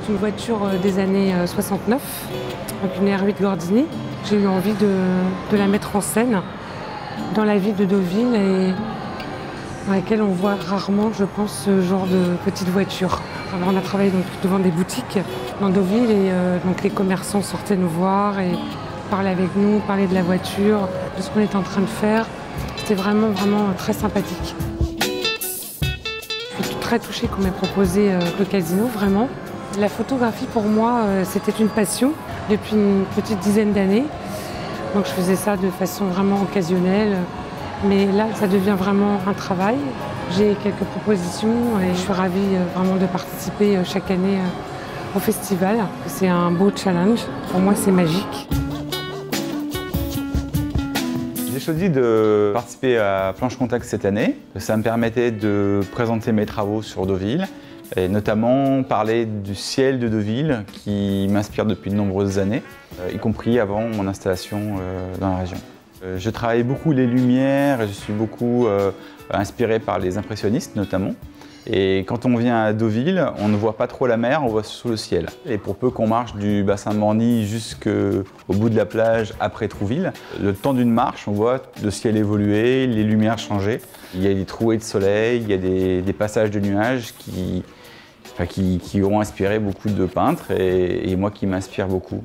une voiture des années 69, donc une R8 Gordini. J'ai eu envie de la mettre en scène dans la ville de Deauville et dans laquelle on voit rarement, je pense, ce genre de petite voiture. Alors on a travaillé donc devant des boutiques dans Deauville et donc les commerçants sortaient nous voir et parlaient avec nous, parlaient de la voiture, de ce qu'on était en train de faire. C'était vraiment très sympathique. Je suis très touchée qu'on m'ait proposé le casino, vraiment. La photographie pour moi, c'était une passion depuis une petite dizaine d'années. Donc je faisais ça de façon vraiment occasionnelle. Mais là, ça devient vraiment un travail. J'ai quelques propositions et je suis ravie vraiment de participer chaque année au festival. C'est un beau challenge. Pour moi, c'est magique. J'ai choisi de participer à Planche Contact cette année. Ça me permettait de présenter mes travaux sur Deauville et notamment parler du ciel de Deauville qui m'inspire depuis de nombreuses années, y compris avant mon installation dans la région. Je travaille beaucoup les lumières et je suis beaucoup inspiré par les impressionnistes notamment. Et quand on vient à Deauville, on ne voit pas trop la mer, on voit surtout le ciel. Et pour peu qu'on marche du bassin de Morny jusqu'au bout de la plage après Trouville, le temps d'une marche, on voit le ciel évoluer, les lumières changer. Il y a des trouées de soleil, il y a des passages de nuages qui ont inspiré beaucoup de peintres et moi qui m'inspire beaucoup.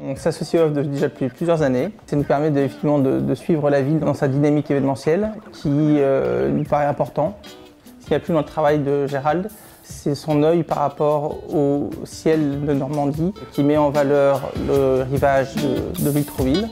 On s'associe au HOF déjà depuis plusieurs années. Ça nous permet de suivre la ville dans sa dynamique événementielle qui nous paraît important. Ce qui a plu dans le travail de Gérald, c'est son œil par rapport au ciel de Normandie qui met en valeur le rivage de Deauville-Trouville.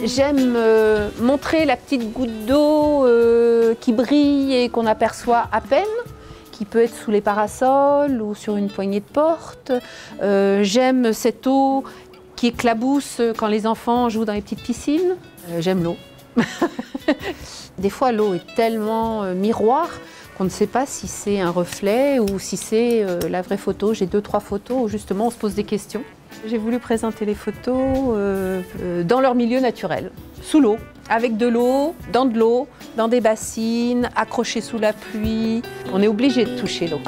J'aime montrer la petite goutte d'eau qui brille et qu'on aperçoit à peine, qui peut être sous les parasols ou sur une poignée de porte. J'aime cette eau qui éclabousse quand les enfants jouent dans les petites piscines. J'aime l'eau. Des fois, l'eau est tellement miroir qu'on ne sait pas si c'est un reflet ou si c'est la vraie photo. J'ai 2-3 photos où justement on se pose des questions. J'ai voulu présenter les photos dans leur milieu naturel, sous l'eau, avec de l'eau, dans des bassines, accrochées sous la pluie. On est obligé de toucher l'eau.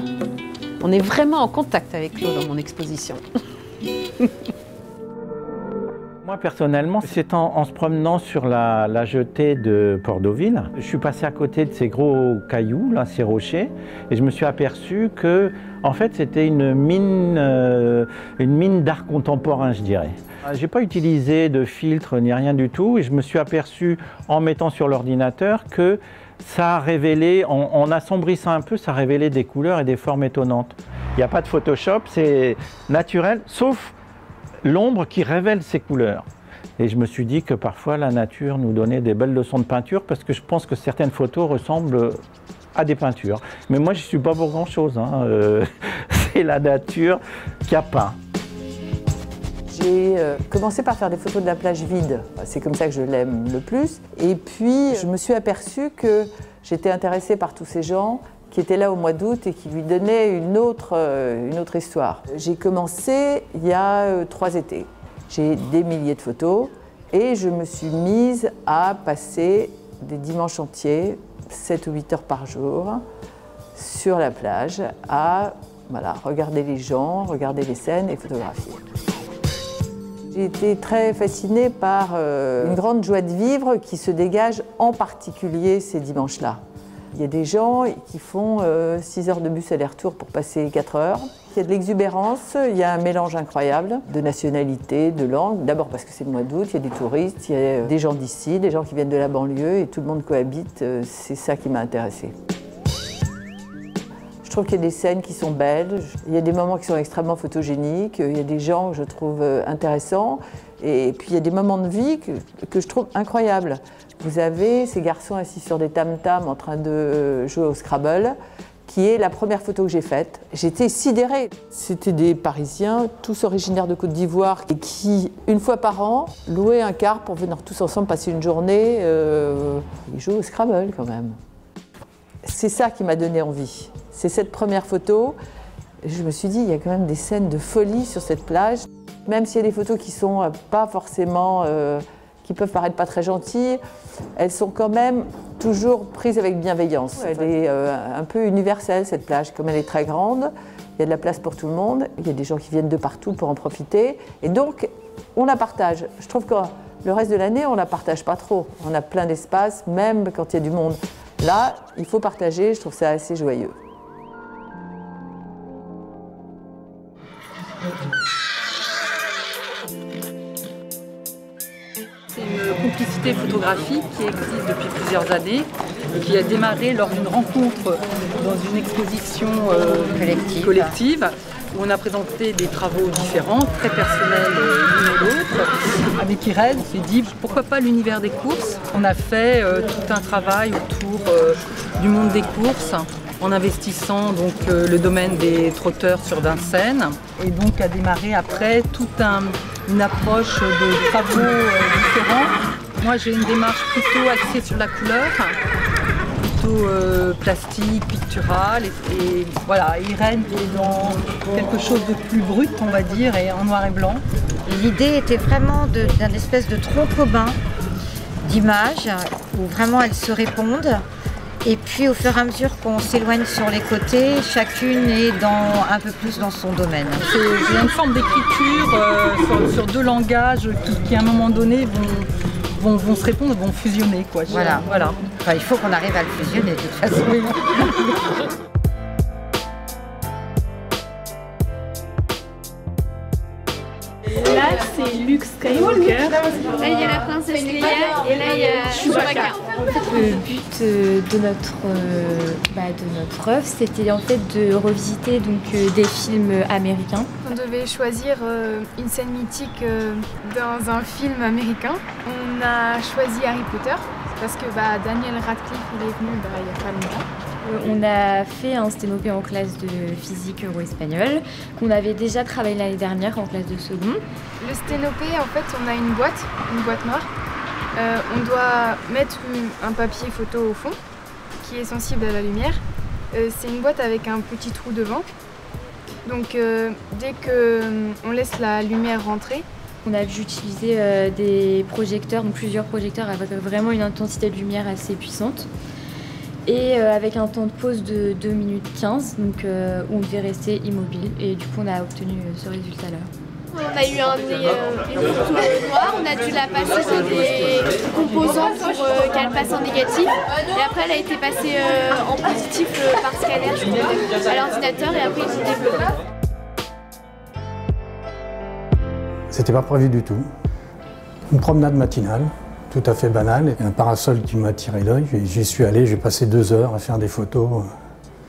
On est vraiment en contact avec l'eau dans mon exposition. Moi personnellement, c'est en se promenant sur la jetée de Port-Deauville. Je suis passé à côté de ces gros cailloux, là, ces rochers, et je me suis aperçu que, en fait, c'était une mine d'art contemporain, je dirais. J'ai pas utilisé de filtre ni rien du tout, et je me suis aperçu, en mettant sur l'ordinateur, que ça a révélé, en assombrissant un peu, ça révélait des couleurs et des formes étonnantes. Il n'y a pas de Photoshop, c'est naturel, sauf l'ombre qui révèle ces couleurs. Et je me suis dit que parfois la nature nous donnait des belles leçons de peinture parce que je pense que certaines photos ressemblent à des peintures. Mais moi je ne suis pas pour grand chose, hein. C'est la nature qui a peint. J'ai commencé par faire des photos de la plage vide, c'est comme ça que je l'aime le plus. Et puis je me suis aperçue que j'étais intéressée par tous ces gens qui était là au mois d'août et qui lui donnait une autre histoire. J'ai commencé il y a 3 étés. J'ai des milliers de photos et je me suis mise à passer des dimanches entiers, 7 ou 8 heures par jour, sur la plage, à regarder les gens, regarder les scènes et photographier. J'ai été très fascinée par une grande joie de vivre qui se dégage en particulier ces dimanches-là. Il y a des gens qui font 6 heures de bus aller-retour pour passer 4 heures. Il y a de l'exubérance, il y a un mélange incroyable de nationalités, de langues. D'abord parce que c'est le mois d'août, il y a des touristes, il y a des gens d'ici, des gens qui viennent de la banlieue et tout le monde cohabite. C'est ça qui m'a intéressée. Je trouve qu'il y a des scènes qui sont belles, il y a des moments qui sont extrêmement photogéniques, il y a des gens que je trouve intéressants et puis il y a des moments de vie que je trouve incroyables. Vous avez ces garçons assis sur des tam-tams en train de jouer au Scrabble, qui est la première photo que j'ai faite. J'étais sidérée. C'était des Parisiens, tous originaires de Côte d'Ivoire, et qui, une fois par an, louaient un car pour venir tous ensemble passer une journée. Ils jouent au Scrabble quand même. C'est ça qui m'a donné envie. C'est cette première photo. Je me suis dit, il y a quand même des scènes de folie sur cette plage. Même s'il y a des photos qui ne sont pas forcément qui peuvent paraître pas très gentilles, elles sont quand même toujours prises avec bienveillance. Elle est un peu universelle, cette plage, comme elle est très grande. Il y a de la place pour tout le monde, il y a des gens qui viennent de partout pour en profiter. Et donc, on la partage. Je trouve que le reste de l'année, on ne la partage pas trop. On a plein d'espace, même quand il y a du monde. Là, il faut partager, je trouve ça assez joyeux. C'est une complicité photographique qui existe depuis plusieurs années et qui a démarré lors d'une rencontre dans une exposition collective où on a présenté des travaux différents, très personnels l'une et l'autre. Avec Irène, on s'est dit pourquoi pas l'univers des courses. On a fait tout un travail autour du monde des courses en investissant donc, le domaine des trotteurs sur Vincennes et donc a démarré après toute une approche de travaux différents. Moi j'ai une démarche plutôt axée sur la couleur, plutôt plastique, pictural et voilà, Irène qui est dans quelque chose de plus brut on va dire et en noir et blanc. L'idée était vraiment d'un espèce de tronc commun d'images où vraiment elles se répondent. Et puis au fur et à mesure qu'on s'éloigne sur les côtés, chacune est un peu plus dans son domaine. C'est une forme d'écriture sur deux langages qui à un moment donné vont se répondre, vont fusionner. Quoi. Voilà. Enfin, il faut qu'on arrive à le fusionner de toute façon. Là, c'est Luke Skywalker. Là, il y a la princesse Leia et là, il y a Chewbacca. Le but de notre œuvre, c'était en fait de revisiter des films américains. On devait choisir une scène mythique dans un film américain. On a choisi Harry Potter parce que Daniel Radcliffe il est venu il n'y a pas longtemps. On a fait un sténopé en classe de physique euro-espagnol qu'on avait déjà travaillé l'année dernière en classe de second. Le sténopé, en fait, on a une boîte noire. On doit mettre un papier photo au fond qui est sensible à la lumière. C'est une boîte avec un petit trou devant. Donc dès qu'on laisse la lumière rentrer, on a dû utiliser des projecteurs, donc plusieurs projecteurs avec vraiment une intensité de lumière assez puissante. Et avec un temps de pause de 2 minutes 15, donc où on devait rester immobile. Et du coup, on a obtenu ce résultat-là. On a eu une photo noire, on a dû la passer sur des composants pour qu'elle passe en négatif. Et après, elle a été passée en positif par scanner à l'ordinateur et après, ils ont développé. C'était pas prévu du tout. Une promenade matinale. Tout à fait banal, un parasol qui m'a attiré l'œil. J'y suis allé, j'ai passé 2 heures à faire des photos.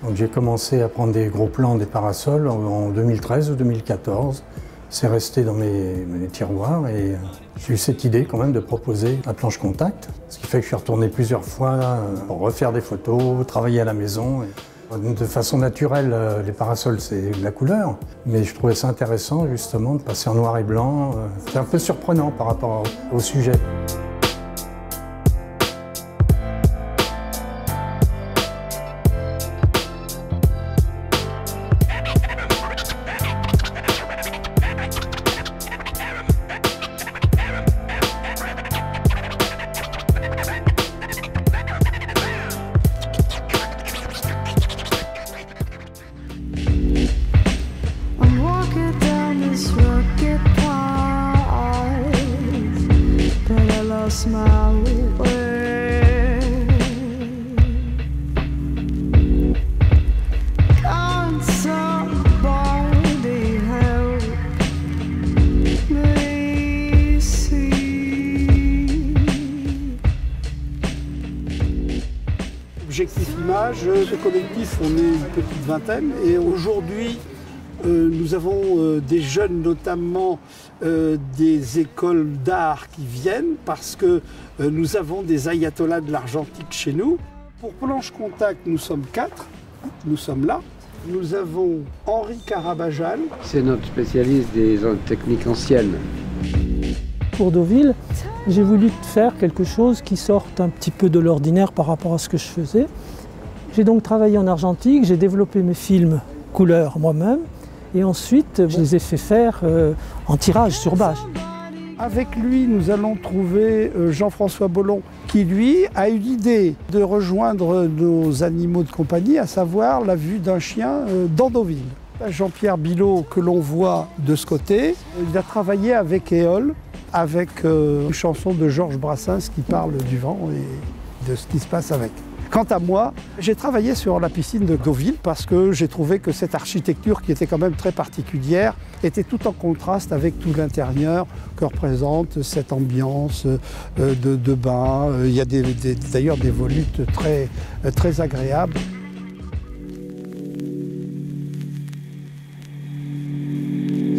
Donc j'ai commencé à prendre des gros plans des parasols en 2013 ou 2014. C'est resté dans mes tiroirs et j'ai eu cette idée quand même de proposer la planche contact. Ce qui fait que je suis retourné plusieurs fois pour refaire des photos, travailler à la maison. De façon naturelle, les parasols, c'est de la couleur. Mais je trouvais ça intéressant justement de passer en noir et blanc. C'est un peu surprenant par rapport au sujet. Objectif Image, le collectif, on est une petite vingtaine et aujourd'hui nous avons des jeunes, notamment des écoles d'art qui viennent parce que nous avons des ayatollahs de l'argentique chez nous. Pour Planche Contact, nous sommes 4, nous sommes là. Nous avons Henri Carabajal. C'est notre spécialiste des techniques anciennes. Pour Deauville, j'ai voulu faire quelque chose qui sorte un petit peu de l'ordinaire par rapport à ce que je faisais. J'ai donc travaillé en argentique, j'ai développé mes films couleur moi-même et ensuite je les ai fait faire en tirage sur bâche. Avec lui, nous allons trouver Jean-François Bollon, qui lui a eu l'idée de rejoindre nos animaux de compagnie, à savoir la vue d'un chien dans Deauville. Jean-Pierre Bilot, que l'on voit de ce côté, il a travaillé avec Éole, avec une chanson de Georges Brassens qui parle du vent et de ce qui se passe avec. Quant à moi, j'ai travaillé sur la piscine de Deauville parce que j'ai trouvé que cette architecture qui était quand même très particulière était tout en contraste avec tout l'intérieur que représente cette ambiance de bain. Il y a d'ailleurs des volutes très agréables.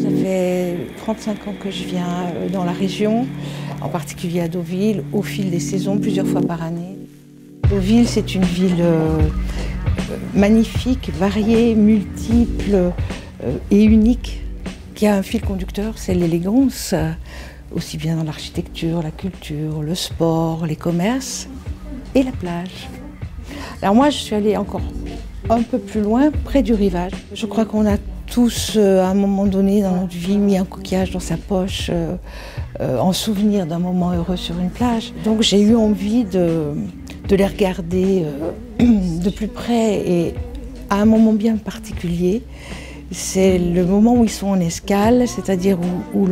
Ça fait 35 ans que je viens dans la région, en particulier à Deauville, au fil des saisons, plusieurs fois par année. Deauville, c'est une ville magnifique, variée, multiple et unique, qui a un fil conducteur, c'est l'élégance, aussi bien dans l'architecture, la culture, le sport, les commerces et la plage. Alors moi, je suis allée encore un peu plus loin, près du rivage. Je crois qu'on a tous, à un moment donné dans notre vie, mis un coquillage dans sa poche en souvenir d'un moment heureux sur une plage. Donc j'ai eu envie de les regarder de plus près et à un moment bien particulier. C'est le moment où ils sont en escale, c'est-à-dire où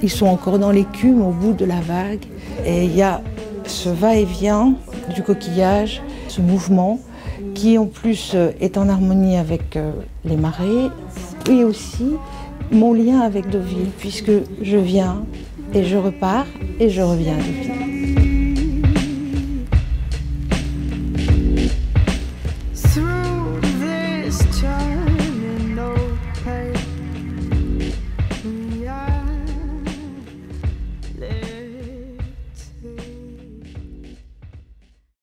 ils sont encore dans l'écume au bout de la vague. Et il y a ce va-et-vient du coquillage, ce mouvement qui en plus est en harmonie avec les marées et aussi mon lien avec Deauville, puisque je viens et je repars et je reviens à Deauville.